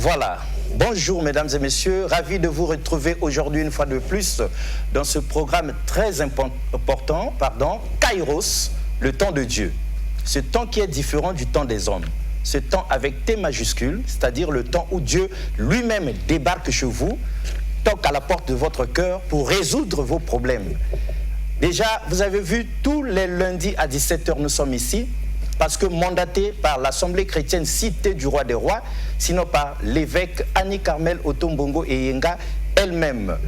Voilà. Bonjour mesdames et messieurs, ravi de vous retrouver aujourd'hui une fois de plus dans ce programme très important, Kairos, le temps de Dieu. Ce temps qui est différent du temps des hommes. Ce temps avec T majuscule, c'est-à-dire le temps où Dieu lui-même débarque chez vous, toque à la porte de votre cœur pour résoudre vos problèmes. Déjà, vous avez vu, tous les lundis à 17 h, nous sommes ici, parce que mandaté par l'Assemblée chrétienne Cité du Roi des Rois, sinon par l'évêque Annie Carmel Otombongo et Yenga elle-même,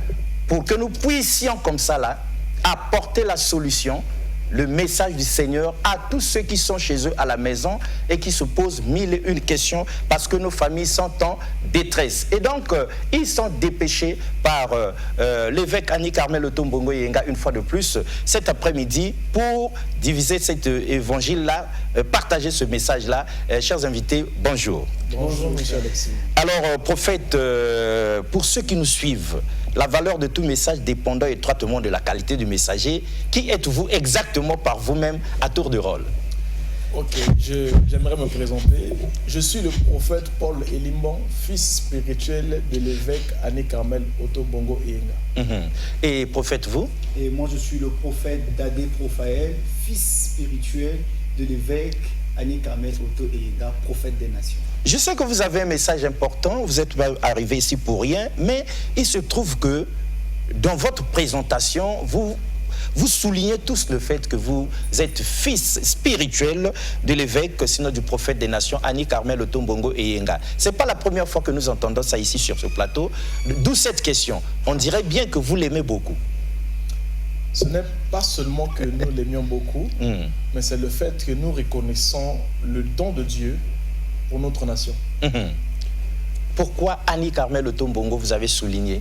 pour que nous puissions comme ça là, apporter la solution, le message du Seigneur à tous ceux qui sont chez eux à la maison et qui se posent mille et une questions parce que nos familles sont en détresse. Et donc, ils sont dépêchés par l'évêque Annie Carmel Otombongo Yenga une fois de plus cet après-midi pour diviser cet évangile-là, partager ce message-là. Chers invités, bonjour. Bonjour, monsieur Alexis. Alors, prophète, pour ceux qui nous suivent, la valeur de tout message dépendant étroitement de la qualité du messager. Qui êtes-vous exactement par vous-même à tour de rôle? Ok, j'aimerais me présenter. Je suis le prophète Paul Elimban, fils spirituel de l'évêque Annie Carmel Otombongo Yenga. Et prophète, vous? Et moi, je suis le prophète Dadé Prophaël, fils spirituel de l'évêque Annie Carmel Oto Yenga, prophète des nations. Je sais que vous avez un message important, vous êtes arrivé ici pour rien, mais il se trouve que dans votre présentation, vous soulignez tous le fait que vous êtes fils spirituel de l'évêque, sinon du prophète des nations, Annie Carmel Otombongo et Yenga. Ce n'est pas la première fois que nous entendons ça ici sur ce plateau, d'où cette question. On dirait bien que vous l'aimez beaucoup. Ce n'est pas seulement que nous l'aimions beaucoup, mais c'est le fait que nous reconnaissons le don de Dieu pour notre nation. Pourquoi Annie Carmel Otombongo vous avez souligné,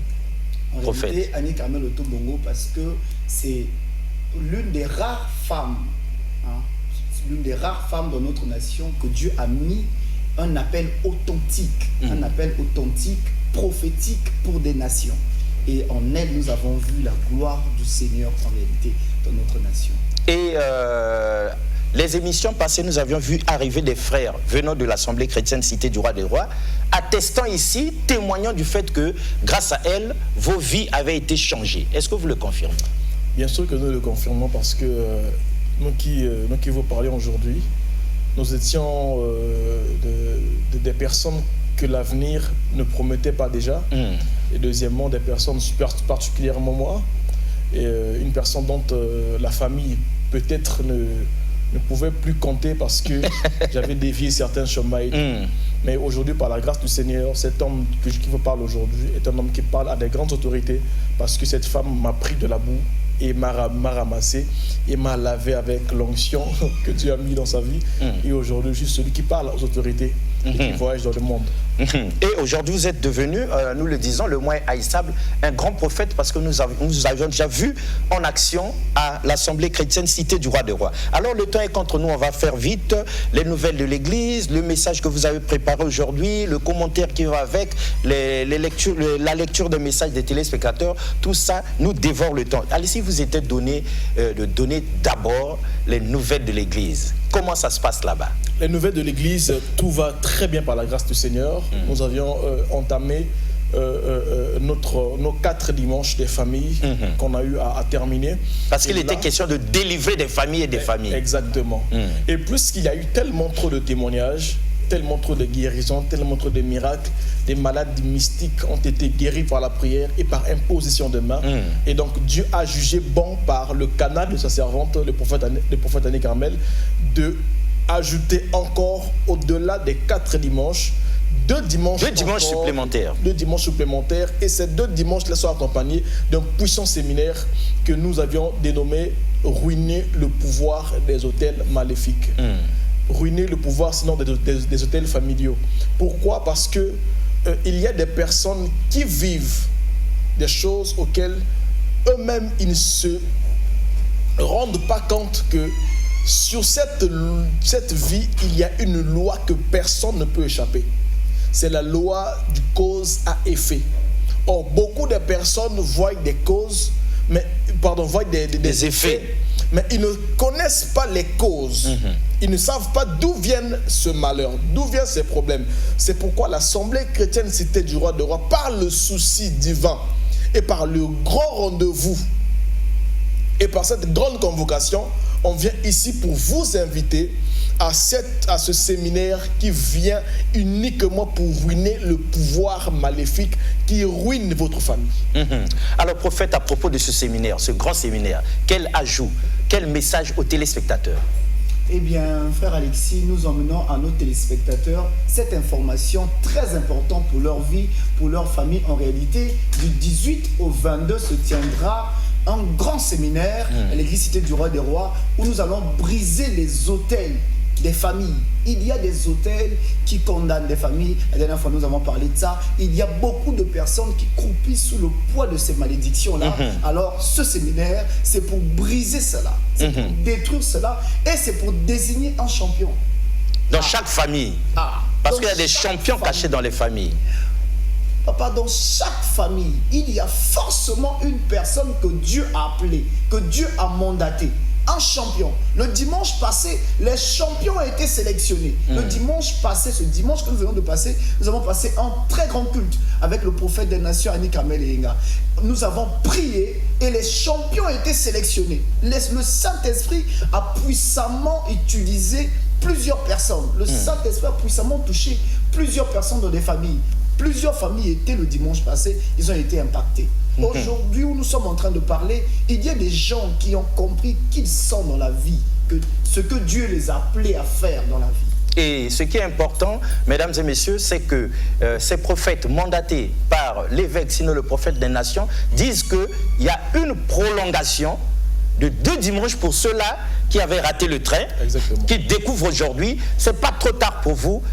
prophète? En réalité, Annie Carmel Otombongo, parce que c'est l'une des rares femmes, l'une des rares femmes dans notre nation que Dieu a mis un appel authentique, un appel authentique, prophétique pour des nations. Et en elle, nous avons vu la gloire du Seigneur en réalité dans notre nation. Et les émissions passées, nous avions vu arriver des frères venant de l'Assemblée chrétienne Cité du Roi des Rois, attestant ici, témoignant du fait que grâce à elle, vos vies avaient été changées. Est-ce que vous le confirmez? Bien sûr que nous le confirmons parce que nous qui vous parlions aujourd'hui, nous étions des personnes que l'avenir ne promettait pas déjà. Et deuxièmement, des personnes particulièrement moi, et une personne dont la famille peut-être ne pouvait plus compter parce que j'avais dévié certains chemins. Mais aujourd'hui, par la grâce du Seigneur, cet homme qui vous parle aujourd'hui est un homme qui parle à des grandes autorités parce que cette femme m'a pris de la boue et m'a ramassé et m'a lavé avec l'onction que Dieu a mis dans sa vie. Et aujourd'hui, je suis celui qui parle aux autorités et qui voyage dans le monde. Et aujourd'hui, vous êtes devenu, nous le disons, le moins haïssable, un grand prophète parce que nous avions déjà vu en action à l'Assemblée chrétienne Cité du Roi des Rois. Alors, le temps est contre nous, on va faire vite. Les nouvelles de l'Église, le message que vous avez préparé aujourd'hui, le commentaire qui va avec, la lecture des messages des téléspectateurs, tout ça nous dévore le temps. Allez, si vous étiez donné de donner d'abord les nouvelles de l'Église, comment ça se passe là-bas? Les nouvelles de l'Église, tout va très bien par la grâce du Seigneur. Nous avions entamé nos 4 dimanches des familles qu'on a eu à terminer. Parce qu'il était question de délivrer des familles et des familles. Exactement. Et plus qu'il y a eu tellement trop de témoignages, tellement trop de guérisons, tellement trop de miracles, des malades mystiques ont été guéris par la prière et par imposition de main. Et donc Dieu a jugé bon par le canal de sa servante, le prophète Annie Carmel, de ajouter encore au-delà des 4 dimanches, 2 dimanches supplémentaires. 2 dimanches supplémentaires. Et ces 2 dimanches-là sont accompagnés d'un puissant séminaire que nous avions dénommé « Ruiner le pouvoir des hôtels maléfiques ». Ruiner le pouvoir sinon des hôtels familiaux. Pourquoi? Parce que il y a des personnes qui vivent des choses auxquelles eux-mêmes ils ne se rendent pas compte que sur cette vie, il y a une loi que personne ne peut échapper. C'est la loi du cause à effet. Or, beaucoup de personnes voient des causes, voient des effets, mais ils ne connaissent pas les causes. Ils ne savent pas d'où viennent ce malheur, d'où viennent ces problèmes. C'est pourquoi l'Assemblée chrétienne Cité du Roi des Rois, par le souci divin et par le grand rendez-vous et par cette grande convocation, on vient ici pour vous inviter à ce séminaire qui vient uniquement pour ruiner le pouvoir maléfique qui ruine votre famille. Alors, prophète, à propos de ce séminaire, ce grand séminaire, quel ajout, quel message aux téléspectateurs? Eh bien, frère Alexis, nous emmenons à nos téléspectateurs cette information très importante pour leur vie, pour leur famille. En réalité, du 18 au 22 se tiendra un grand séminaire à l'église Cité du Roi des Rois où nous allons briser les autels des familles. Il y a des autels qui condamnent les familles. La dernière fois, nous avons parlé de ça. Il y a beaucoup de personnes qui croupissent sous le poids de ces malédictions-là. Alors, ce séminaire, c'est pour briser cela. C'est pour détruire cela. Et c'est pour désigner un champion. Dans chaque famille. Parce qu'il y a des champions cachés dans les familles. Papa, dans chaque famille, il y a forcément une personne que Dieu a appelée, que Dieu a mandatée. Un champion. Le dimanche passé, les champions ont été sélectionnés. Le dimanche passé, ce dimanche que nous venons de passer, nous avons passé un très grand culte avec le prophète des nations, Annie Kamel et Inga. Nous avons prié et les champions ont été sélectionnés. Le Saint-Esprit a puissamment utilisé plusieurs personnes. Le Saint-Esprit a puissamment touché plusieurs personnes dans des familles. Plusieurs familles étaient le dimanche passé, ils ont été impactés. Aujourd'hui, où nous sommes en train de parler, il y a des gens qui ont compris qu'ils sont dans la vie, que ce que Dieu les a appelés à faire dans la vie. Et ce qui est important, mesdames et messieurs, c'est que ces prophètes mandatés par l'évêque, sinon le prophète des nations, disent qu'il y a une prolongation de 2 dimanches pour ceux-là qui avaient raté le train, qui découvrent aujourd'hui. Ce n'est pas trop tard pour vous.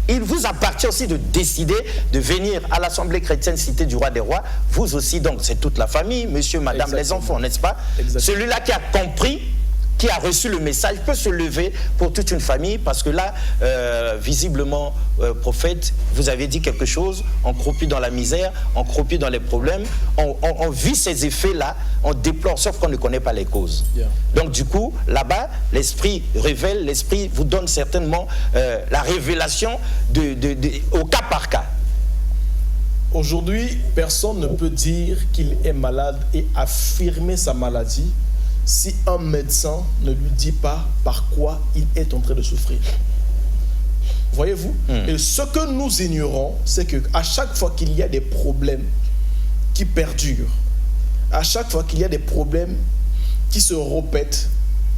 Il vous appartient aussi de décider de venir à l'Assemblée chrétienne Cité du Roi des Rois. Vous aussi, donc, c'est toute la famille, monsieur, madame, les enfants, n'est-ce pas? Celui-là qui a compris, qui a reçu le message, peut se lever pour toute une famille, parce que là, visiblement, prophète, vous avez dit quelque chose, on croupit dans la misère, on croupit dans les problèmes, on vit ces effets-là, on déplore, sauf qu'on ne connaît pas les causes. Donc du coup, là-bas, l'Esprit révèle, l'Esprit vous donne certainement la révélation au cas par cas. Aujourd'hui, personne ne peut dire qu'il est malade et affirmer sa maladie si un médecin ne lui dit pas par quoi il est en train de souffrir. Voyez-vous? Et ce que nous ignorons, c'est qu'à chaque fois qu'il y a des problèmes qui perdurent, à chaque fois qu'il y a des problèmes qui se répètent,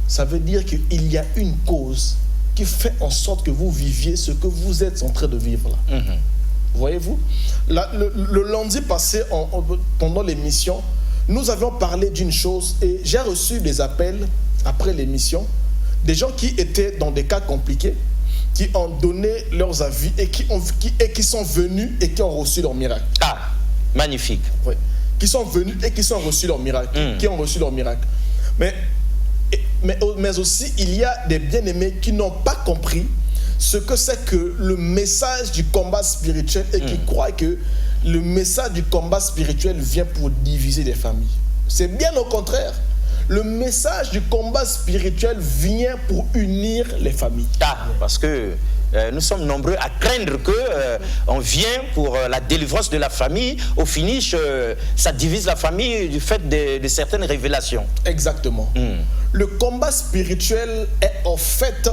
ça veut dire qu'il y a une cause qui fait en sorte que vous viviez ce que vous êtes en train de vivre là. Voyez-vous? Le lundi passé, pendant l'émission, nous avions parlé d'une chose et j'ai reçu des appels après l'émission, des gens qui étaient dans des cas compliqués, qui ont donné leurs avis et qui sont venus et qui ont reçu leur miracle. Ah, magnifique. Oui. Qui sont venus et qui ont reçu leur miracle. Qui ont reçu leur miracle. Mais aussi, il y a des bien-aimés qui n'ont pas compris ce que c'est que le message du combat spirituel et qui croient que le message du combat spirituel vient pour diviser les familles. C'est bien au contraire. Le message du combat spirituel vient pour unir les familles. Parce que nous sommes nombreux à craindre qu'on vient pour la délivrance de la famille. Au finish, ça divise la famille du fait de certaines révélations. Exactement. Le combat spirituel est en fait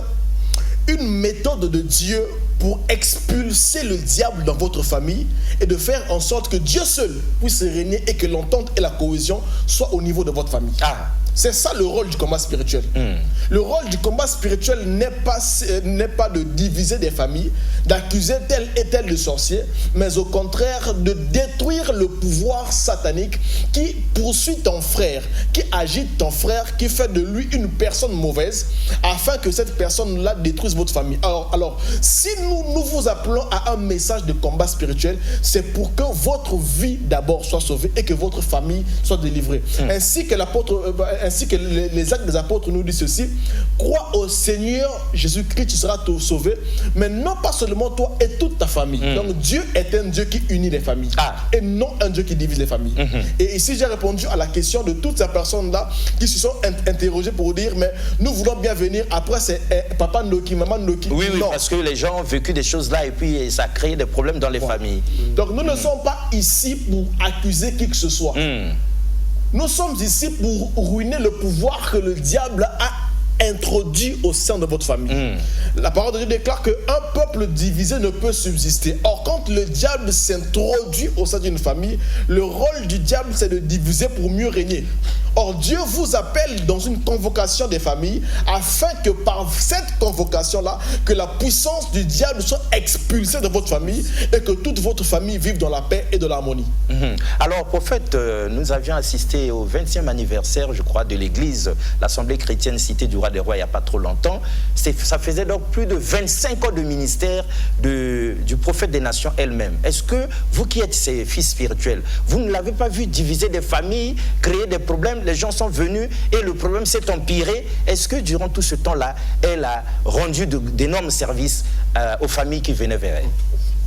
une méthode de Dieu pour expulser le diable dans votre famille et de faire en sorte que Dieu seul puisse régner et que l'entente et la cohésion soient au niveau de votre famille. C'est ça le rôle du combat spirituel. Le rôle du combat spirituel n'est pas de diviser des familles, d'accuser tel et tel de sorcier, mais au contraire de détruire le pouvoir satanique qui poursuit ton frère, qui agite ton frère, qui fait de lui une personne mauvaise, afin que cette personne-là détruise votre famille. Alors si nous vous appelons à un message de combat spirituel, c'est pour que votre vie d'abord soit sauvée et que votre famille soit délivrée. Ainsi que l'apôtre ainsi que les actes des apôtres nous disent ceci: crois au Seigneur Jésus-Christ, tu seras sauvé, mais non pas seulement toi et toute ta famille. Donc Dieu est un Dieu qui unit les familles et non un Dieu qui divise les familles. Et ici j'ai répondu à la question de toutes ces personnes-là qui se sont interrogées pour dire mais nous voulons bien venir, après c'est papa Noki, maman Noki. Oui, parce que les gens ont vécu des choses là et puis ça a créé des problèmes dans les familles. Donc nous ne sommes pas ici pour accuser qui que ce soit. Nous sommes ici pour ruiner le pouvoir que le diable a introduit au sein de votre famille. La parole de Dieu déclare qu'un peuple divisé ne peut subsister. Or, quand le diable s'introduit au sein d'une famille, le rôle du diable, c'est de diviser pour mieux régner. Or, Dieu vous appelle dans une convocation des familles afin que par cette convocation-là, que la puissance du diable soit expulsée de votre famille et que toute votre famille vive dans la paix et de l'harmonie. Alors, prophète, nous avions assisté au 20e anniversaire, je crois, de l'église, l'Assemblée chrétienne Cité du Roi des Rois, il n'y a pas trop longtemps. Ça faisait donc plus de 25 ans de ministère du prophète des nations elle-même. Est-ce que vous qui êtes ses fils spirituels, vous ne l'avez pas vu diviser des familles, créer des problèmes? Les gens sont venus et le problème s'est empiré. Est-ce que durant tout ce temps-là, elle a rendu d'énormes services aux familles qui venaient vers elle?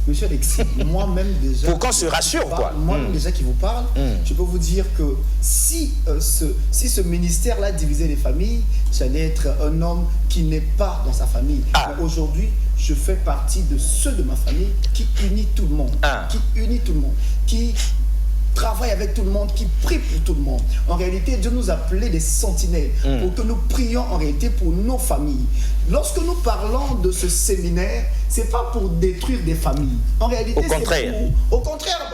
Monsieur Alexis, moi-même déjà... Pour qu'on se rassure, quoi. Moi-même déjà qui vous parle, je peux vous dire que si ce ministère-là divisait les familles, j'allais être un homme qui n'est pas dans sa famille. Aujourd'hui, je fais partie de ceux de ma famille qui unit tout le monde. Qui travaille avec tout le monde, qui prie pour tout le monde. En réalité, Dieu nous a appelés des sentinelles pour que nous prions en réalité pour nos familles. Lorsque nous parlons de ce séminaire, c'est pas pour détruire des familles. En réalité, au contraire,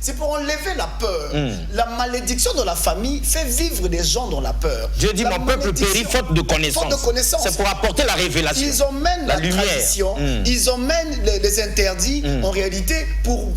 c'est pour enlever la peur. La malédiction de la famille fait vivre des gens dans la peur. Dieu dit mon peuple périt faute de connaissance. C'est pour apporter la révélation. Ils emmènent la tradition, ils emmènent les interdits en réalité pour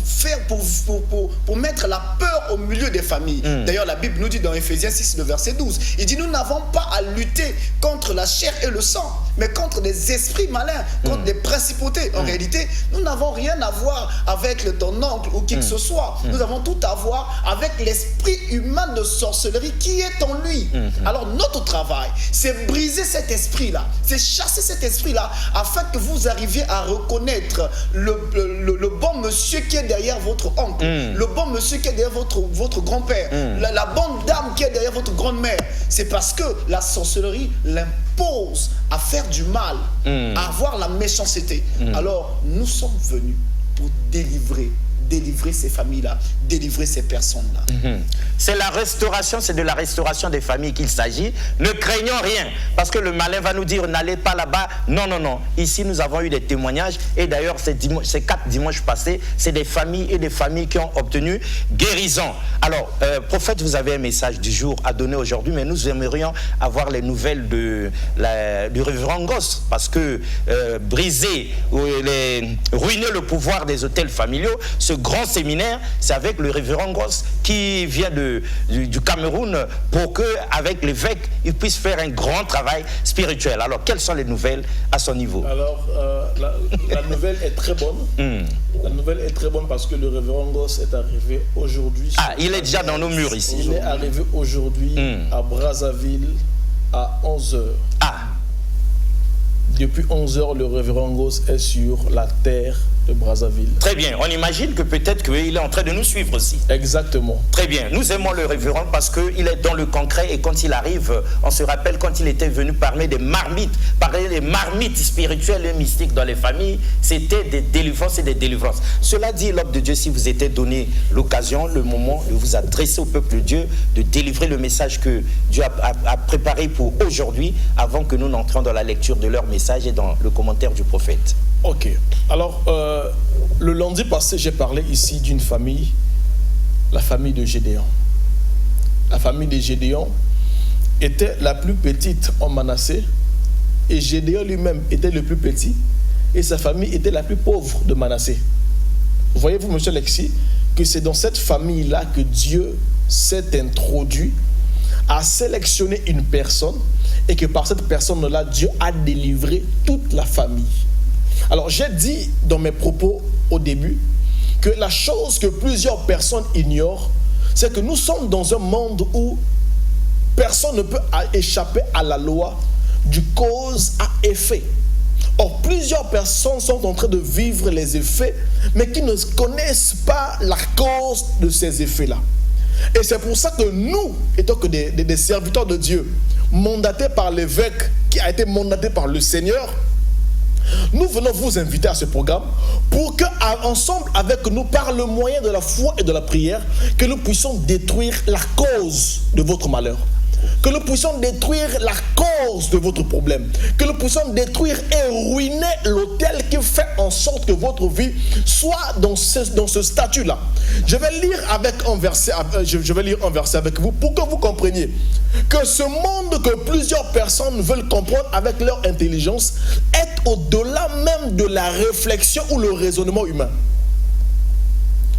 mettre la peur au milieu des familles. D'ailleurs, la Bible nous dit dans Ephésiens 6, le verset 12, il dit nous n'avons pas à lutter contre la chair et le sang, mais contre des esprits malins, contre des principautés. En réalité, nous n'avons rien à voir avec ton oncle ou qui que ce soit. Nous avons tout à voir avec l'esprit humain de sorcellerie qui est en lui. Alors notre travail, c'est briser cet esprit-là, c'est chasser cet esprit-là afin que vous arriviez à reconnaître le bon monsieur qui est derrière votre oncle, le bon monsieur qui est derrière votre grand-père, la bonne dame qui est derrière votre grande-mère. C'est parce que la sorcellerie l'impose à faire du mal, à avoir la méchanceté. Alors, nous sommes venus pour délivrer ces familles-là, délivrer ces personnes-là. C'est la restauration, c'est de la restauration des familles qu'il s'agit. Ne craignons rien, parce que le malin va nous dire n'allez pas là-bas. Non, non, non. Ici, nous avons eu des témoignages. Et d'ailleurs, ces 4 dimanches passés, c'est des familles et des familles qui ont obtenu guérison. Alors, prophète, vous avez un message du jour à donner aujourd'hui, mais nous aimerions avoir les nouvelles du révérend Goss, parce que briser ou ruiner le pouvoir des hôtels familiaux, ce grand séminaire, c'est avec le révérend Goss qui vient du Cameroun pour qu'avec l'évêque, il puisse faire un grand travail spirituel. Alors, quelles sont les nouvelles à son niveau? Alors, la nouvelle est très bonne. La nouvelle est très bonne parce que le révérend Goss est arrivé aujourd'hui. Il est déjà dans nos murs ici. Il est arrivé aujourd'hui à Brazzaville à 11h. Depuis 11h, le révérend Goss est sur la terre de Brazzaville. Très bien. On imagine que peut-être qu'il est en train de nous suivre aussi. Exactement. Très bien. Nous aimons le révérend parce qu'il est dans le concret et quand il arrive, on se rappelle quand il était venu parler des marmites spirituelles et mystiques dans les familles, c'était des délivrances et des délivrances. Cela dit, l'homme de Dieu, si vous était donné l'occasion, le moment de vous adresser au peuple de Dieu, de délivrer le message que Dieu a préparé pour aujourd'hui, avant que nous n'entrions dans la lecture de leur message et dans le commentaire du prophète. Ok. Alors, le lundi passé, j'ai parlé ici d'une famille, la famille de Gédéon. La famille de Gédéon était la plus petite en Manassé et Gédéon lui-même était le plus petit et sa famille était la plus pauvre de Manassé. Voyez-vous, monsieur Alexis, que c'est dans cette famille-là que Dieu s'est introduit, a sélectionné une personne et que par cette personne-là, Dieu a délivré toute la famille. Alors, j'ai dit dans mes propos au début que la chose que plusieurs personnes ignorent, c'est que nous sommes dans un monde où personne ne peut échapper à la loi du cause à effet. Or, plusieurs personnes sont en train de vivre les effets, mais qui ne connaissent pas la cause de ces effets-là. Et c'est pour ça que nous, étant que des serviteurs de Dieu, mandatés par l'évêque qui a été mandaté par le Seigneur, nous venons vous inviter à ce programme pour que, ensemble avec nous, par le moyen de la foi et de la prière, que nous puissions détruire la cause de votre malheur. Que nous puissions détruire la cause de votre problème. Que nous puissions détruire et ruiner l'autel qui fait en sorte que votre vie soit dans ce statut-là. Je vais lire un verset avec vous pour que vous compreniez que ce monde que plusieurs personnes veulent comprendre avec leur intelligence est au-delà même de la réflexion ou le raisonnement humain.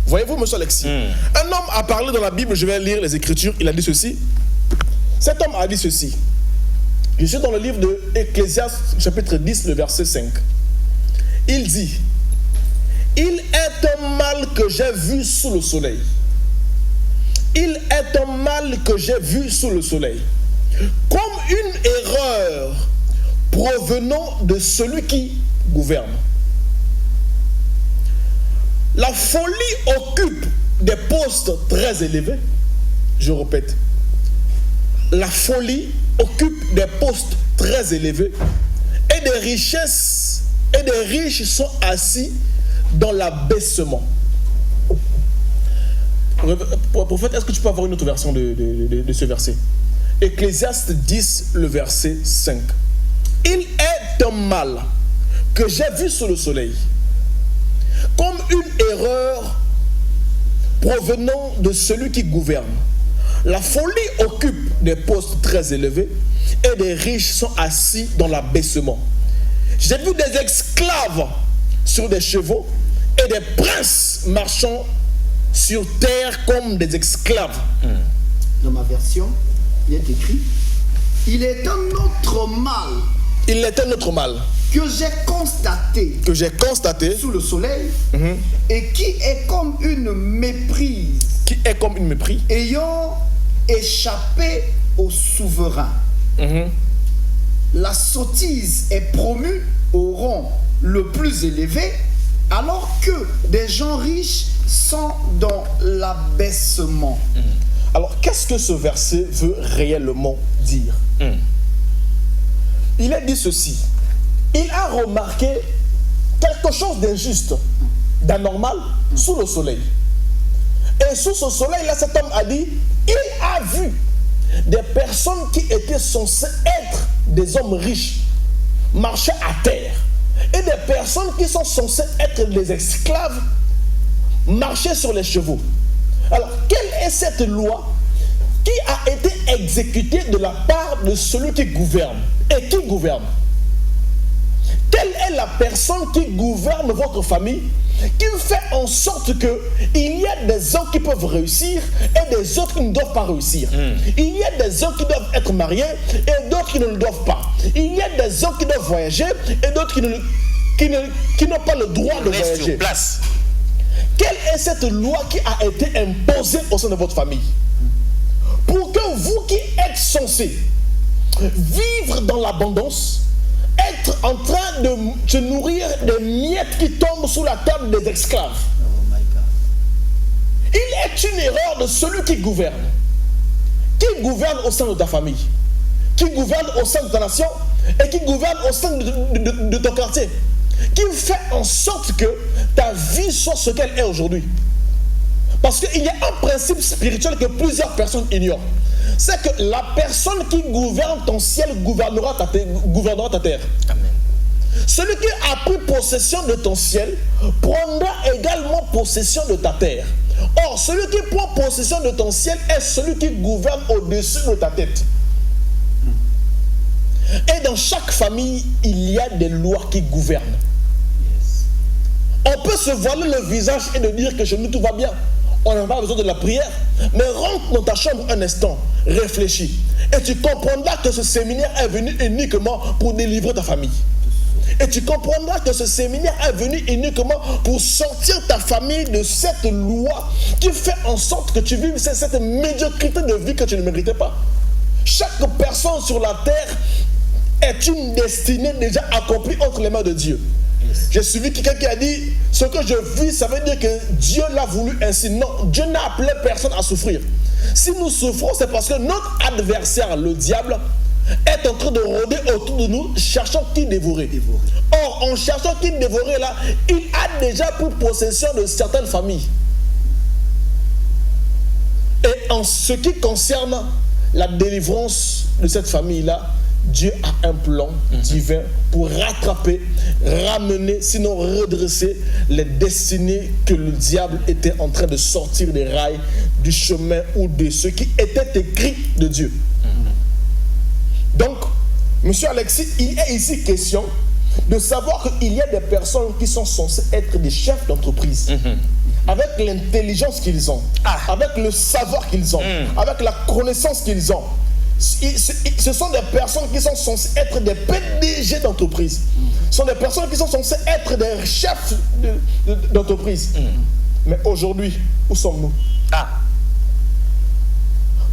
Voyez-vous, monsieur Alexis, un homme a parlé dans la Bible, je vais lire les Écritures, il a dit ceci. Cet homme a dit ceci. Je suis dans le livre de Ecclésiaste, chapitre 10, le verset 5. Il dit: il est un mal que j'ai vu sous le soleil. Il est un mal que j'ai vu sous le soleil. Comme une erreur provenant de celui qui gouverne. La folie occupe des postes très élevés. Je répète. La folie occupe des postes très élevés et des richesses et des riches sont assis dans l'abaissement. Prophète, est-ce que tu peux avoir une autre version de ce verset? Ecclésiaste 10, le verset 5. Il est un mal que j'ai vu sous le soleil, comme une erreur provenant de celui qui gouverne. La folie occupe des postes très élevés et des riches sont assis dans l'abaissement. J'ai vu des esclaves sur des chevaux et des princes marchant sur terre comme des esclaves. Dans ma version, il est écrit: il est un autre mal. Il est un autre mal que j'ai constaté sous le soleil et qui est comme une méprise. Qui est comme une méprise ayant échappé au souverain. La sottise est promue au rang le plus élevé, alors que des gens riches sont dans l'abaissement. Alors, qu'est-ce que ce verset veut réellement dire? Il a dit ceci. Il a remarqué quelque chose d'injuste, d'anormal, sous le soleil. Et sous ce soleil-là, cet homme a dit, il a vu des personnes qui étaient censées être des hommes riches marcher à terre. Et des personnes qui sont censées être des esclaves marcher sur les chevaux. Alors, quelle est cette loi qui a été exécutée de la part de celui qui gouverne? Et qui gouverne? Quelle est la personne qui gouverne votre famille, qui fait en sorte qu'il y a des hommes qui peuvent réussir et des autres qui ne doivent pas réussir? Il y a des hommes qui doivent être mariés et d'autres qui ne le doivent pas. Il y a des hommes qui doivent voyager et d'autres qui n'ont pas le droit de voyager. Sur place. Quelle est cette loi qui a été imposée au sein de votre famille? Pour que vous qui êtes censés vivre dans l'abondance, être en train de se nourrir des miettes qui tombent sous la table des esclaves. Oh my God. Il est une erreur de celui qui gouverne. Qui gouverne au sein de ta famille, qui gouverne au sein de ta nation et qui gouverne au sein de ton quartier, qui fait en sorte que ta vie soit ce qu'elle est aujourd'hui. Parce qu'il y a un principe spirituel que plusieurs personnes ignorent. C'est que la personne qui gouverne ton ciel gouvernera ta terre. Amen. Celui qui a pris possession de ton ciel prendra également possession de ta terre. Or, celui qui prend possession de ton ciel est celui qui gouverne au-dessus de ta tête. Et dans chaque famille, il y a des lois qui gouvernent. On peut se voiler le visage et de dire que chez nous tout va bien. On n'a pas besoin de la prière. Mais rentre dans ta chambre un instant, réfléchis. Et tu comprendras que ce séminaire est venu uniquement pour délivrer ta famille. Et tu comprendras que ce séminaire est venu uniquement pour sortir ta famille de cette loi qui fait en sorte que tu vives cette médiocrité de vie que tu ne méritais pas. Chaque personne sur la terre est une destinée déjà accomplie entre les mains de Dieu. J'ai suivi quelqu'un qui a dit, ce que je vis, ça veut dire que Dieu l'a voulu ainsi. Non, Dieu n'a appelé personne à souffrir. Si nous souffrons, c'est parce que notre adversaire, le diable, est en train de rôder autour de nous, cherchant qui dévorer. Or, en cherchant qui dévorer là, il a déjà pris possession de certaines familles. Et en ce qui concerne la délivrance de cette famille-là, Dieu a un plan divin pour rattraper, ramener, sinon redresser les destinées que le diable était en train de sortir des rails, du chemin ou de ce qui était écrit de Dieu. Donc, monsieur Alexis, il est ici question de savoir qu'il y a des personnes qui sont censées être des chefs d'entreprise. Avec l'intelligence qu'ils ont, avec le savoir qu'ils ont, avec la connaissance qu'ils ont. Ce sont des personnes qui sont censées être des PDG d'entreprise. Ce sont des personnes qui sont censées être des chefs d'entreprise. Mais aujourd'hui, où sommes-nous?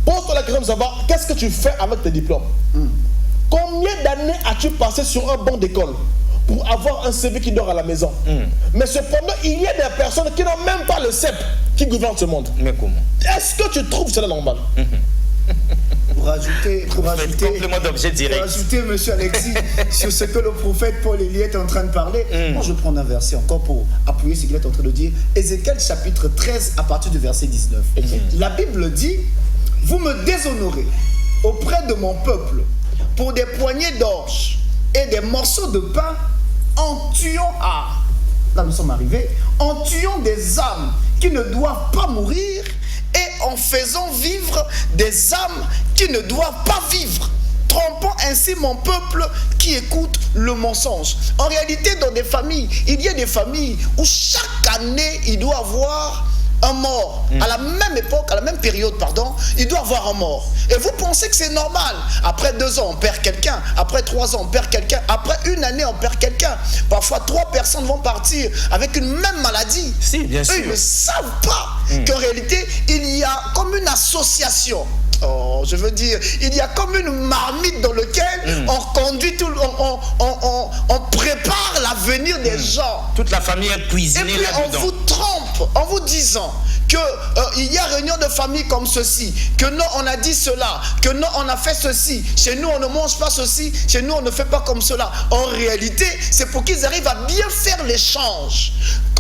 Pose-toi la question de savoir qu'est-ce que tu fais avec tes diplômes. Combien d'années as-tu passé sur un banc d'école pour avoir un CV qui dort à la maison? Mais cependant, il y a des personnes qui n'ont même pas le CEP qui gouvernent ce monde. Mais comment? Est-ce que tu trouves cela normal? Pour ajouter, complément d'objet direct. Pour ajouter, monsieur Alexis, sur ce que le prophète Paul Élie est en train de parler, moi je prends un verset encore pour appuyer ce qu'il est en train de dire. Ézéchiel chapitre 13 à partir du verset 19. La Bible dit, vous me déshonorez auprès de mon peuple pour des poignées d'orge et des morceaux de pain en tuant, là nous sommes arrivés, en tuant des âmes qui ne doivent pas mourir et en faisant vivre des âmes qui ne doivent pas vivre, trompant ainsi mon peuple qui écoute le mensonge. En réalité, dans des familles, il y a des familles où chaque année, il doit avoir un mort. À la même époque, à la même période, pardon, il doit avoir un mort. Et vous pensez que c'est normal? Après 2 ans, on perd quelqu'un. Après 3 ans, on perd quelqu'un. Après 1 année, on perd quelqu'un. Parfois, 3 personnes vont partir avec une même maladie. Si, bien sûr. Eux, ils ne savent pas qu'en réalité, il y a comme une association. Je veux dire, il y a comme une marmite dans laquelle on conduit tout, on prépare l'avenir des gens. Toute la famille est cuisinée et puis là-dedans. On vous trompe en vous disant que il y a réunion de famille comme ceci, que non on a dit cela, que non on a fait ceci, chez nous on ne mange pas ceci, chez nous on ne fait pas comme cela. En réalité, c'est pour qu'ils arrivent à bien faire l'échange,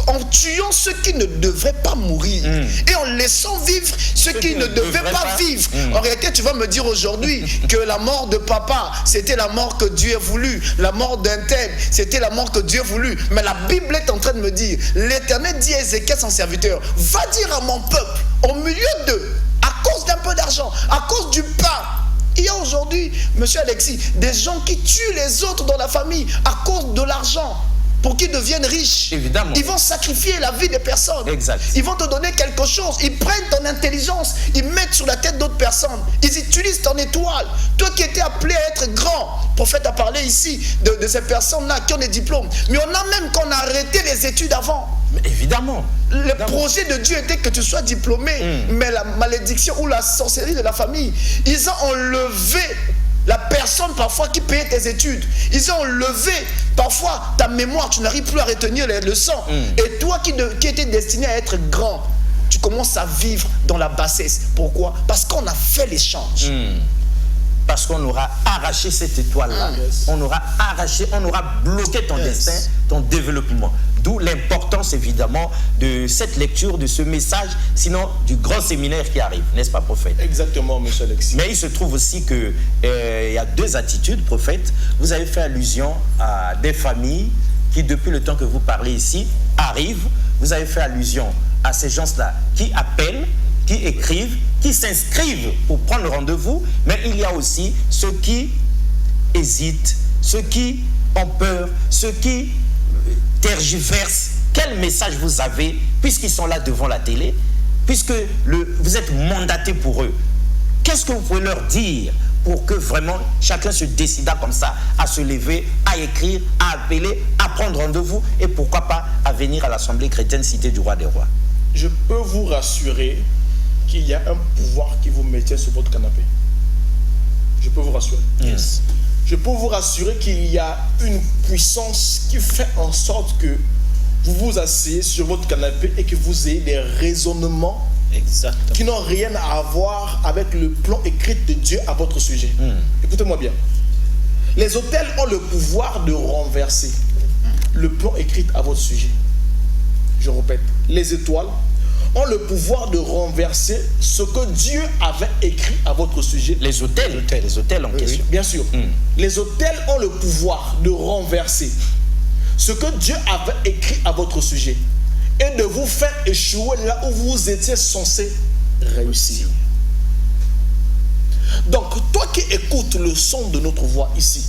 en tuant ceux qui ne devraient pas mourir et en laissant vivre ceux qui ne devaient pas vivre. En réalité, tu vas me dire aujourd'hui que la mort de papa, c'était la mort que Dieu a voulu, la mort d'un tel, c'était la mort que Dieu a voulu. Mais la Bible est en train de me dire, l'Éternel dit à Ézéchiel, son serviteur, va dire à mon peuple, au milieu d'eux, à cause d'un peu d'argent, à cause du pain. Il y a aujourd'hui, monsieur Alexis, des gens qui tuent les autres dans la famille à cause de l'argent. Pour qu'ils deviennent riches. Évidemment. Ils vont sacrifier la vie des personnes. Exact. Ils vont te donner quelque chose. Ils prennent ton intelligence. Ils mettent sur la tête d'autres personnes. Ils utilisent ton étoile. Toi qui étais appelé à être grand. Le prophète a parlé ici de ces personnes-là qui ont des diplômes. Mais on a même qu'on a arrêté les études avant. Mais évidemment. Le projet de Dieu était que tu sois diplômé. Mais la malédiction ou la sorcellerie de la famille, ils ont enlevé la personne parfois qui payait tes études. Ils ont enlevé parfois ta mémoire, tu n'arrives plus à retenir les leçons. Et toi qui étais destiné à être grand, tu commences à vivre dans la bassesse. Pourquoi? Parce qu'on a fait l'échange. Parce qu'on aura arraché cette étoile-là. On aura arraché, on aura bloqué ton destin, ton développement. D'où l'importance évidemment de cette lecture, de ce message, sinon du grand séminaire qui arrive, n'est-ce pas, prophète? Exactement, monsieur Alexis. Mais il se trouve aussi qu'il y a 2 attitudes, prophète. Vous avez fait allusion à des familles qui, depuis le temps que vous parlez ici, arrivent. Vous avez fait allusion à ces gens-là qui appellent, qui écrivent, qui s'inscrivent pour prendre rendez-vous. Mais il y a aussi ceux qui hésitent, ceux qui ont peur, ceux qui tergiversent. Quel message vous avez, puisqu'ils sont là devant la télé, puisque vous êtes mandaté pour eux? Qu'est-ce que vous pouvez leur dire pour que vraiment chacun se décida comme ça à se lever, à écrire, à appeler, à prendre rendez-vous et pourquoi pas à venir à l'Assemblée chrétienne Cité du Roi des Rois? Je peux vous rassurer qu'il y a un pouvoir qui vous maintient sur votre canapé. Je peux vous rassurer. Yes. Je peux vous rassurer qu'il y a une puissance qui fait en sorte que vous vous asseyez sur votre canapé et que vous ayez des raisonnements qui n'ont rien à voir avec le plan écrit de Dieu à votre sujet. Écoutez-moi bien. Les autels ont le pouvoir de renverser le plan écrit à votre sujet. Je répète, les étoiles ont le pouvoir de renverser ce que Dieu avait écrit à votre sujet. Les autels en question. Bien sûr. Les autels ont le pouvoir de renverser ce que Dieu avait écrit à votre sujet et de vous faire échouer là où vous étiez censé réussir. Donc, toi qui écoutes le son de notre voix ici,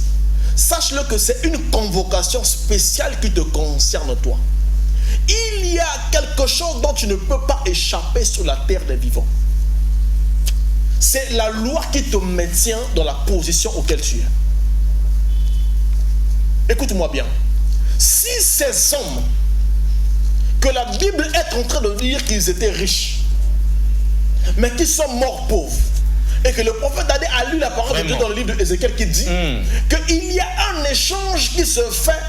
sache-le que c'est une convocation spéciale qui te concerne toi. Il y a quelque chose dont tu ne peux pas échapper sur la terre des vivants. C'est la loi qui te maintient dans la position auquel tu es. Écoute-moi bien. Si ces hommes que la Bible est en train de dire qu'ils étaient riches, mais qui sont morts pauvres, et que le prophète a lu la parole de Dieu dans le livre d'Ézéchiel qui dit qu'il y a un échange qui se fait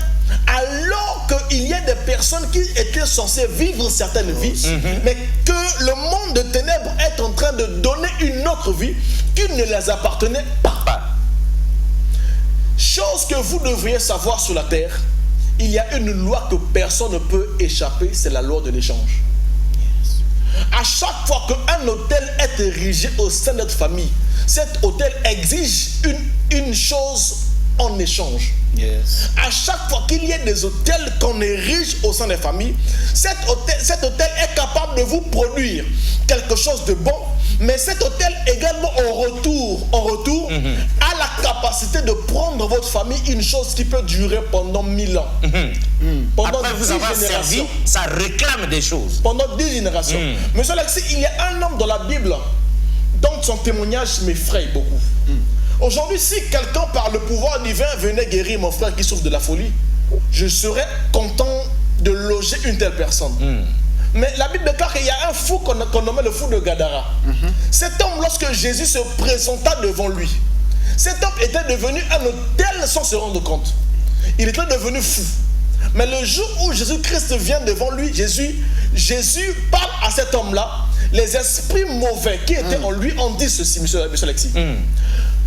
alors qu'il y a des personnes qui étaient censées vivre certaines vies, mais que le monde de ténèbres est en train de donner une autre vie qui ne les appartenait pas. Chose que vous devriez savoir sur la terre, il y a une loi que personne ne peut échapper, c'est la loi de l'échange. À chaque fois qu'un hôtel est érigé au sein de notre famille, cet hôtel exige une chose en échange. À chaque fois qu'il y a des hôtels qu'on érige au sein des familles, cet hôtel est capable de vous produire quelque chose de bon, mais cet hôtel également en retour a la capacité de prendre votre famille une chose qui peut durer pendant 1000 ans. Pendant après vous avoir servi, ça réclame des choses. Pendant 10 générations. Monsieur Alexis, il y a un homme dans la Bible dont son témoignage m'effraie beaucoup. Aujourd'hui, si quelqu'un par le pouvoir divin venait guérir mon frère qui souffre de la folie, je serais content de loger une telle personne. Mais la Bible déclare qu'il y a un fou qu'on nommait le fou de Gadara. Cet homme, lorsque Jésus se présenta devant lui, cet homme était devenu un hôtel sans se rendre compte. Il était devenu fou. Mais le jour où Jésus-Christ vient devant lui, Jésus parle à cet homme-là. Les esprits mauvais qui étaient en lui ont dit ceci, monsieur Alexis.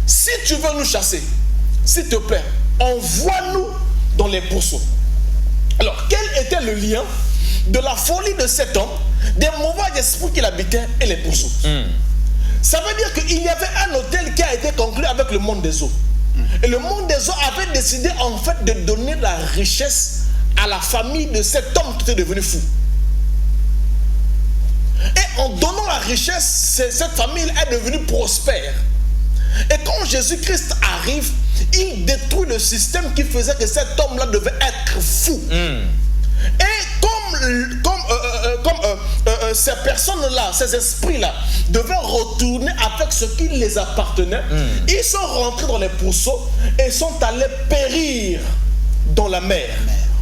Si tu veux nous chasser, s'il te plaît, envoie-nous dans les pourceaux. Alors, quel était le lien de la folie de cet homme, des mauvais esprits qui l'habitaient et les pourceaux? Ça veut dire qu'il y avait un hôtel qui a été conclu avec le monde des eaux. Et le monde des eaux avait décidé en fait de donner la richesse à la famille de cet homme qui était devenu fou. Et en donnant la richesse, cette famille est devenue prospère. Et quand Jésus-Christ arrive, il détruit le système qui faisait que cet homme-là devait être fou. Et comme ces personnes-là, ces esprits-là, devaient retourner avec ce qui les appartenait, ils sont rentrés dans les pourceaux et sont allés périr dans la mer.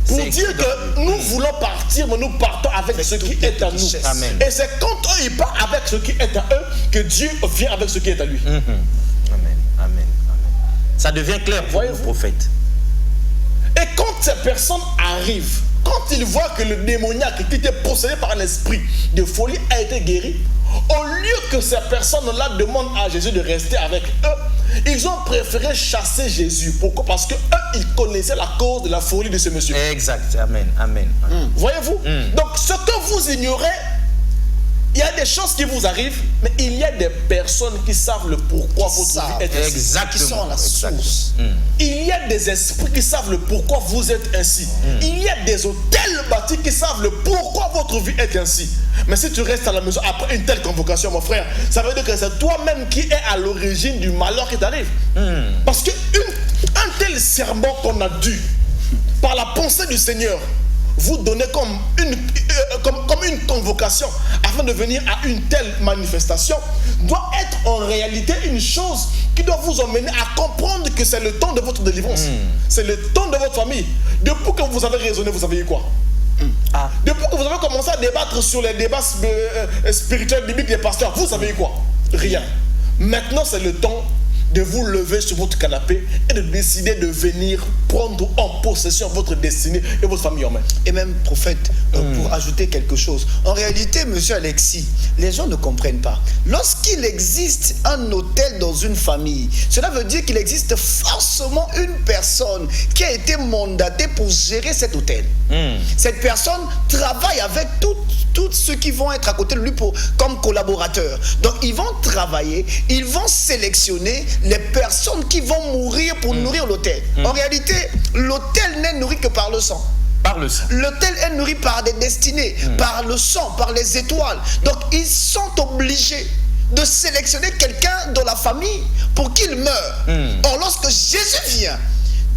Pour dire que nous voulons partir, mais nous partons avec ce qui est à nous. Amen. Et c'est quand eux, ils partent avec ce qui est à eux, que Dieu vient avec ce qui est à lui. Amen. Ça devient clair pour le prophète. Et quand ces personnes arrivent, quand ils voient que le démoniaque qui était possédé par un esprit de folie a été guéri, au lieu que ces personnes-là demandent à Jésus de rester avec eux, ils ont préféré chasser Jésus. Pourquoi? Parce que eux, ils connaissaient la cause de la folie de ce monsieur. Exact. Amen. Voyez-vous? Donc, ce que vous ignorez, il y a des choses qui vous arrivent, mais il y a des personnes qui savent le pourquoi votre vie est ainsi. Exactement. Qui sont la source. Il y a des esprits qui savent le pourquoi vous êtes ainsi. Il y a des hôtels bâtis qui savent le pourquoi votre vie est ainsi. Mais si tu restes à la maison après une telle convocation, mon frère, ça veut dire que c'est toi-même qui es à l'origine du malheur qui t'arrive. Parce que un tel serment qu'on a dû, par la pensée du Seigneur, vous donner comme une convocation afin de venir à une telle manifestation, doit être en réalité une chose qui doit vous emmener à comprendre que c'est le temps de votre délivrance. C'est le temps de votre famille. Depuis que vous avez raisonné, vous avez eu quoi? Depuis que vous avez commencé à débattre sur les débats spirituels bibliques des pasteurs, vous avez eu quoi? Rien. Maintenant, c'est le temps de vous lever sur votre canapé et de décider de venir prendre en possession votre destinée et votre famille en main. Et même, prophète, pour ajouter quelque chose, en réalité, monsieur Alexis, les gens ne comprennent pas. Lorsqu'il existe un hôtel dans une famille, cela veut dire qu'il existe forcément une personne qui a été mandatée pour gérer cet hôtel. Cette personne travaille avec tous ceux qui vont être à côté de lui comme collaborateurs. Donc, ils vont travailler, ils vont sélectionner les personnes qui vont mourir pour nourrir l'hôtel. En réalité, l'hôtel n'est nourri que par le sang. Par le sang. L'hôtel est nourri par des destinées, par le sang, par les étoiles. Donc, ils sont obligés de sélectionner quelqu'un dans la famille pour qu'il meure. Or, lorsque Jésus vient,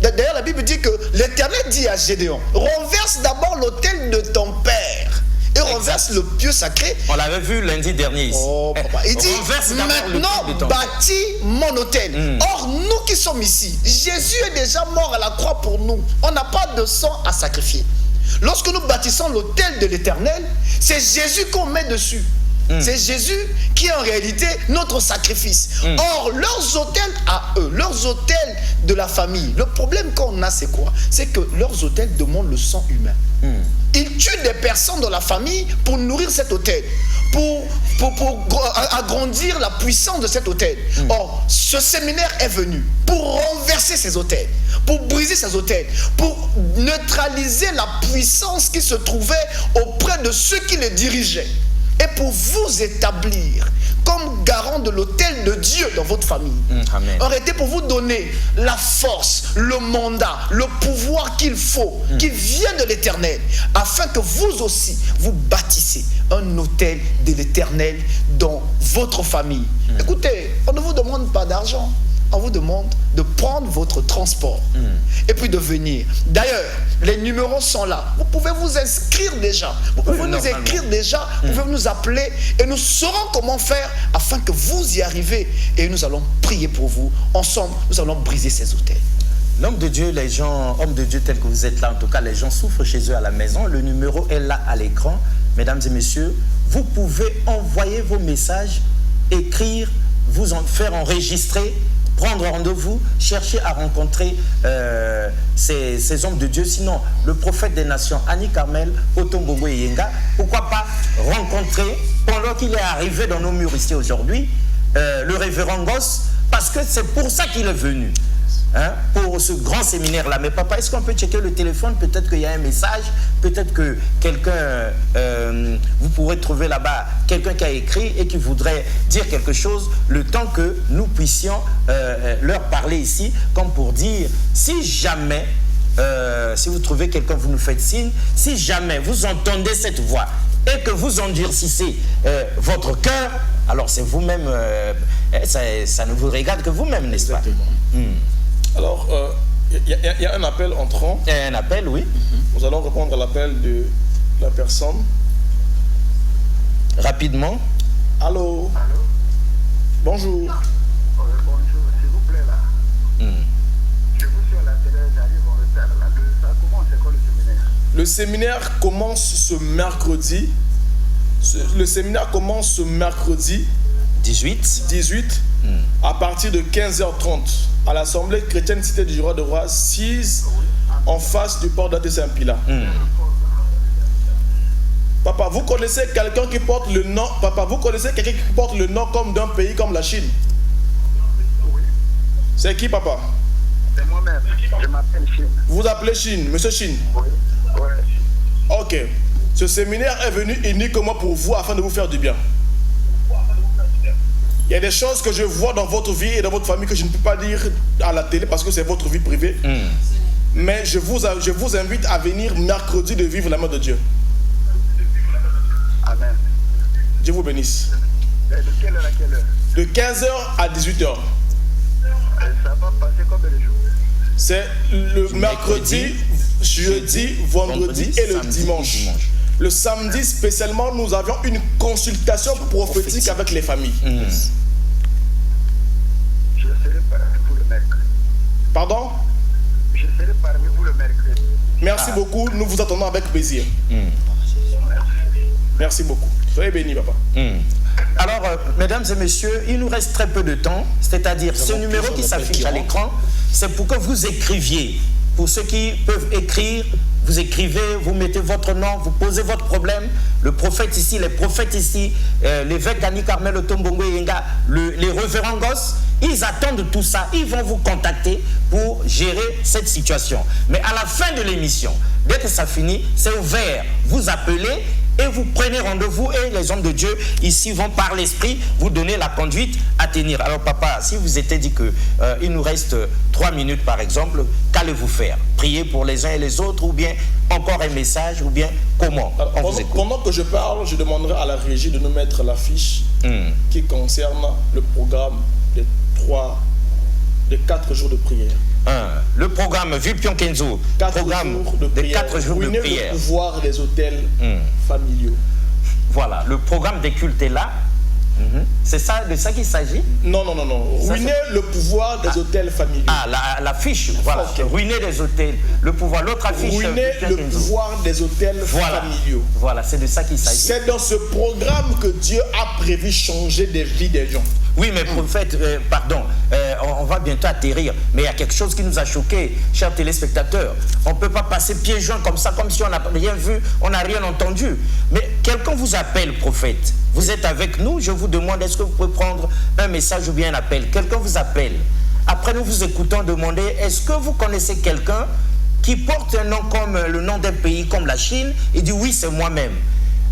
d'ailleurs, la Bible dit que l'Éternel dit à Gédéon, renverse d'abord l'autel de ton père et renverse le pieu sacré. On l'avait vu lundi dernier ici. Oh, papa. Il dit, maintenant bâtis mon autel. Or, nous qui sommes ici, Jésus est déjà mort à la croix pour nous. On n'a pas de sang à sacrifier. Lorsque nous bâtissons l'autel de l'Éternel, c'est Jésus qu'on met dessus. C'est Jésus qui est en réalité notre sacrifice. Or, leurs autels à eux, leurs autels de la famille, le problème qu'on a, c'est quoi? C'est que leurs autels demandent le sang humain. Ils tuent des personnes dans la famille pour nourrir cet autel, pour agrandir la puissance de cet autel. Or, ce séminaire est venu pour renverser ces autels, pour briser ces autels, pour neutraliser la puissance qui se trouvait auprès de ceux qui les dirigeaient. Et pour vous établir comme garant de l'autel de Dieu dans votre famille. Amen. Arrêtez pour vous donner la force, le mandat, le pouvoir qu'il faut, qui vient de l'Éternel, afin que vous aussi, vous bâtissez un autel de l'Éternel dans votre famille. Écoutez, on ne vous demande pas d'argent. On vous demande de prendre votre transport et puis de venir. D'ailleurs, les numéros sont là. Vous pouvez vous inscrire déjà. Vous pouvez nous écrire déjà. Vous pouvez nous appeler et nous saurons comment faire afin que vous y arrivez. Et nous allons prier pour vous. Ensemble, nous allons briser ces autels. L'homme de Dieu, les gens, hommes de Dieu tels que vous êtes là, en tout cas, les gens souffrent chez eux à la maison. Le numéro est là à l'écran. Mesdames et messieurs, vous pouvez envoyer vos messages, écrire, vous en faire enregistrer, prendre rendez-vous, chercher à rencontrer ces hommes de Dieu. Sinon, le prophète des nations, Annie Carmel, Otongogo et Yenga, pourquoi pas rencontrer, pendant qu'il est arrivé dans nos murs ici aujourd'hui, le révérend Goss, parce que c'est pour ça qu'il est venu. Pour ce grand séminaire-là. Mais papa, est-ce qu'on peut checker le téléphone? Peut-être qu'il y a un message, peut-être que quelqu'un, vous pourrez trouver là-bas quelqu'un qui a écrit et qui voudrait dire quelque chose, le temps que nous puissions leur parler ici, comme pour dire, si jamais, si vous trouvez quelqu'un, vous nous faites signe, si jamais vous entendez cette voix et que vous endurcissez votre cœur, alors c'est vous-même, ça ne vous regarde que vous-même, n'est-ce pas? Alors, il y a un appel entrant. Il y a un appel, oui. Nous allons répondre à l'appel de la personne. Rapidement. Allô? Bonjour. Bonjour, s'il vous plaît là. Je vous suis à la télé, j'arrive en retard là. Ça commence, c'est quoi le séminaire? Le séminaire commence ce mercredi. Le séminaire commence ce mercredi 18 à partir de 15h30 à l'Assemblée chrétienne Cité du Roi de Roi, 6 en face du port de Saint-Pilat. Papa, vous connaissez quelqu'un qui porte le nom? Papa, vous connaissez quelqu'un qui porte le nom comme d'un pays comme la Chine? Oui. C'est qui, papa? C'est moi-même. Je m'appelle Chine. Vous appelez Chine, monsieur Chine? Oui. Ouais. Ok. Ce séminaire est venu uniquement pour vous afin de vous faire du bien. Il y a des choses que je vois dans votre vie et dans votre famille que je ne peux pas dire à la télé parce que c'est votre vie privée. Mais je vous invite à venir mercredi de vivre la main de Dieu. Amen. Dieu vous bénisse. De quelle heure à quelle heure? De 15h à 18h. Ça va passer combien de jours? C'est le mercredi, jeudi, vendredi et le dimanche. Le samedi spécialement, nous avions une consultation prophétique avec les familles. Je serai parmi vous le mercredi. Pardon? Je serai parmi vous le mercredi. Merci beaucoup, nous vous attendons avec plaisir. Merci beaucoup. Soyez bénis, papa. Alors, mesdames et messieurs, il nous reste très peu de temps, c'est-à-dire ce numéro qui s'affiche à l'écran, c'est pour que vous écriviez. Pour ceux qui peuvent écrire, vous écrivez, vous mettez votre nom, vous posez votre problème. Le prophète ici, les prophètes ici, l'évêque Annie Carmel Otombongo Yenga, les révérends Gosses, ils attendent tout ça. Ils vont vous contacter pour gérer cette situation. Mais à la fin de l'émission, dès que ça finit, c'est ouvert. Vous appelez et vous prenez rendez-vous et les hommes de Dieu ici vont par l'esprit vous donner la conduite à tenir. Alors papa, si vous étiez dit que il nous reste 3 minutes par exemple, qu'allez-vous faire? Prier pour les uns et les autres ou bien encore un message ou bien comment? Alors, pendant que je parle, je demanderai à la régie de nous mettre l'affiche qui concerne le programme des 4 jours de prière. Le programme Vulpion Kenzo, programme des 4 jours de prière. Le pouvoir des hôtels familiaux. Voilà, le programme des cultes est là. C'est ça, de ça qu'il s'agit? Non. Ruiner le pouvoir des hôtels familiaux. L'affiche, voilà. Okay. Ruiner les hôtels, le pouvoir. L'autre affiche. Ruiner le pouvoir des hôtels familiaux. Voilà, c'est de ça qu'il s'agit. C'est dans ce programme que Dieu a prévu changer des vies des gens. Oui, mais prophète, pardon, on va bientôt atterrir, mais il y a quelque chose qui nous a choqués, chers téléspectateurs. On ne peut pas passer pieds joints comme ça, comme si on n'a rien vu, on n'a rien entendu. Mais quelqu'un vous appelle, prophète. Vous êtes avec nous, je vous demande, est-ce que vous pouvez prendre un message ou bien un appel? Quelqu'un vous appelle. Après, nous vous écoutons demander, est-ce que vous connaissez quelqu'un qui porte un nom comme le nom d'un pays comme la Chine? Il dit, oui, c'est moi-même.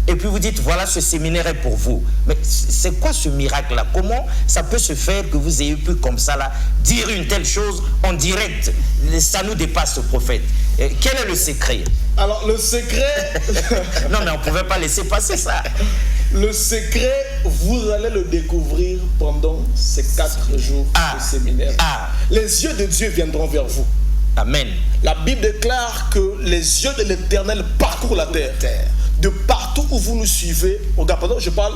Et puis vous dites, voilà, ce séminaire est pour vous. Mais c'est quoi ce miracle-là? Comment ça peut se faire que vous ayez pu comme ça là dire une telle chose en direct? Ça nous dépasse, ce prophète. Quel est le secret? Alors le secret... Non mais on ne pouvait pas laisser passer ça. Le secret, vous allez le découvrir pendant ces 4 jours de séminaire. Les yeux de Dieu viendront vers vous. Amen. La Bible déclare que les yeux de l'Éternel parcourent la terre. De partout où vous nous suivez, regarde, pardon, je parle,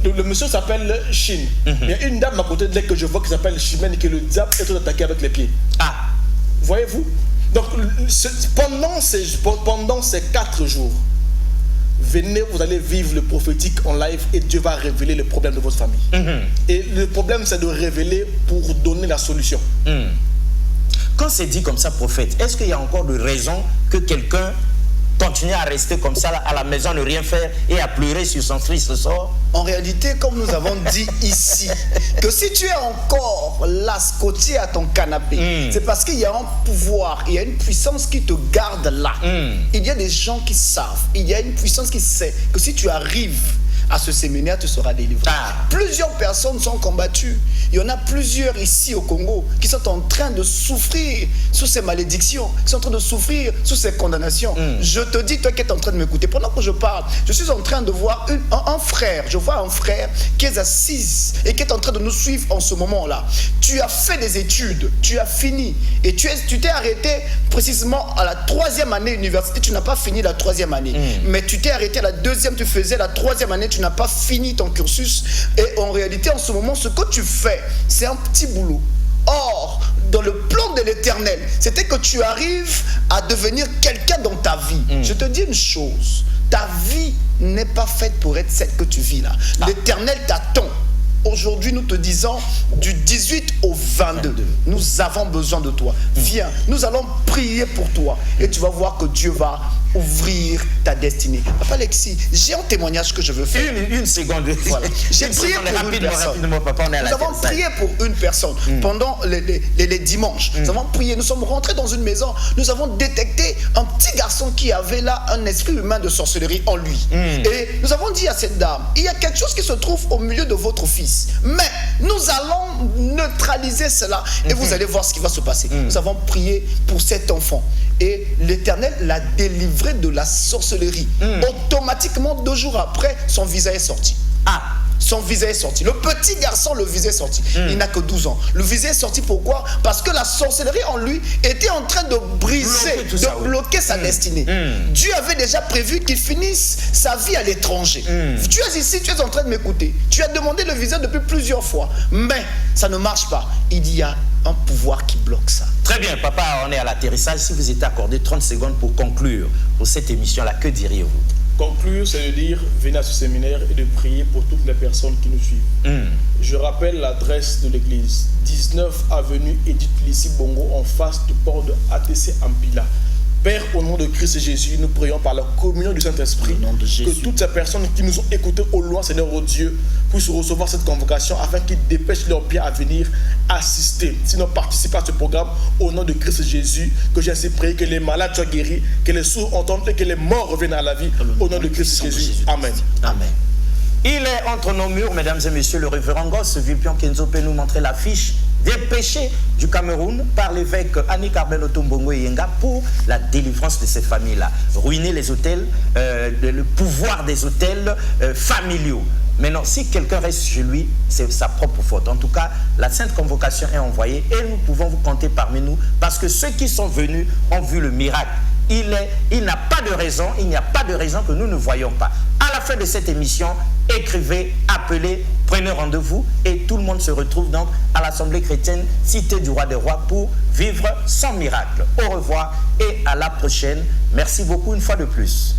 le monsieur s'appelle Chine. Il y a une dame à côté de elle que je vois qui s'appelle Chimène et que le diable est attaqué avec les pieds. Voyez-vous? Donc, pendant ces 4 jours, venez, vous allez vivre le prophétique en live et Dieu va révéler le problème de votre famille. Et le problème, c'est de révéler pour donner la solution. Quand c'est dit comme ça, prophète, est-ce qu'il y a encore de raisons que quelqu'un continue à rester comme ça à la maison, ne rien faire et à pleurer sur son fils ce soir? En réalité, comme nous avons dit ici, que si tu es encore là, scotché à ton canapé, c'est parce qu'il y a un pouvoir, il y a une puissance qui te garde là. Il y a des gens qui savent, il y a une puissance qui sait que si tu arrives à ce séminaire, tu seras délivré. Plusieurs personnes sont combattues. Il y en a plusieurs ici au Congo qui sont en train de souffrir sous ces malédictions, qui sont en train de souffrir sous ces condamnations. Je te dis, toi qui es en train de m'écouter, pendant que je parle, je suis en train de voir un frère. Je vois un frère qui est assis et qui est en train de nous suivre en ce moment-là. Tu as fait des études, tu as fini et tu t'es arrêté précisément à la 3e année université. Tu n'as pas fini la 3e année, mais tu t'es arrêté à la 2e, tu faisais la 3e année, tu n'as pas fini ton cursus. Et en réalité, en ce moment, ce que tu fais, c'est un petit boulot. Or, dans le plan de l'Éternel, c'était que tu arrives à devenir quelqu'un dans ta vie. Je te dis une chose, ta vie n'est pas faite pour être celle que tu vis là. L'Éternel t'attend. Aujourd'hui, nous te disons du 18 au 22, nous avons besoin de toi. Viens, nous allons prier pour toi et tu vas voir que Dieu va ouvrir ta destinée. Papa Alexis, j'ai un témoignage que je veux faire. Une seconde. Voilà. J'ai prié pour une personne. Papa, on est à la nous avons prié pour une personne pendant les dimanches. Nous avons prié, nous sommes rentrés dans une maison. Nous avons détecté un petit garçon qui avait là un esprit humain de sorcellerie en lui. Et nous avons dit à cette dame, il y a quelque chose qui se trouve au milieu de votre fils. Mais nous allons neutraliser cela et vous allez voir ce qui va se passer. Nous avons prié pour cet enfant et l'Éternel l'a délivré de la sorcellerie. Automatiquement, 2 jours après, son visage est sorti. Son visage est sorti. Le petit garçon, le visage est sorti. Il n'a que 12 ans. Le visage est sorti pourquoi? Parce que la sorcellerie en lui était en train de briser, bloquer sa destinée. Dieu avait déjà prévu qu'il finisse sa vie à l'étranger. Tu es ici, tu es en train de m'écouter. Tu as demandé le visage depuis plusieurs fois. Mais ça ne marche pas. Il y a un pouvoir qui bloque ça. Très bien, papa, on est à l'atterrissage. Si vous étiez accordé 30 secondes pour conclure pour cette émission-là, que diriez-vous? Conclure, c'est de dire, venez à ce séminaire et de prier pour toutes les personnes qui nous suivent. Je rappelle l'adresse de l'église, 19 avenue Edith Lissi Bongo, en face du port de ATC Ampila. Père, au nom de Christ Jésus, nous prions par la communion du Saint-Esprit que toutes ces personnes qui nous ont écoutés au loin, Seigneur oh Dieu, puissent recevoir cette convocation afin qu'ils dépêchent leurs pieds à venir assister, sinon participer à ce programme au nom de Christ Jésus, que j'ai ainsi prié que les malades soient guéris, que les sourds entendent et que les morts reviennent à la vie au nom de Christ Jésus. Amen. Amen. Il est entre nos murs, mesdames et messieurs, le révérend Gosse Vilpion Kenzo peut nous montrer l'affiche des péchés du Cameroun par l'évêque Annie Carmel Otombongo Yenga pour la délivrance de ces familles-là. Ruiner les hôtels, le pouvoir des hôtels familiaux. Maintenant, si quelqu'un reste chez lui, c'est sa propre faute. En tout cas, la sainte convocation est envoyée et nous pouvons vous compter parmi nous parce que ceux qui sont venus ont vu le miracle. Il n'y a pas de raison que nous ne voyons pas. À la fin de cette émission, écrivez, appelez, prenez rendez-vous et tout le monde se retrouve donc à l'Assemblée chrétienne Cité du Roi des Rois pour vivre son miracle. Au revoir et à la prochaine. Merci beaucoup une fois de plus.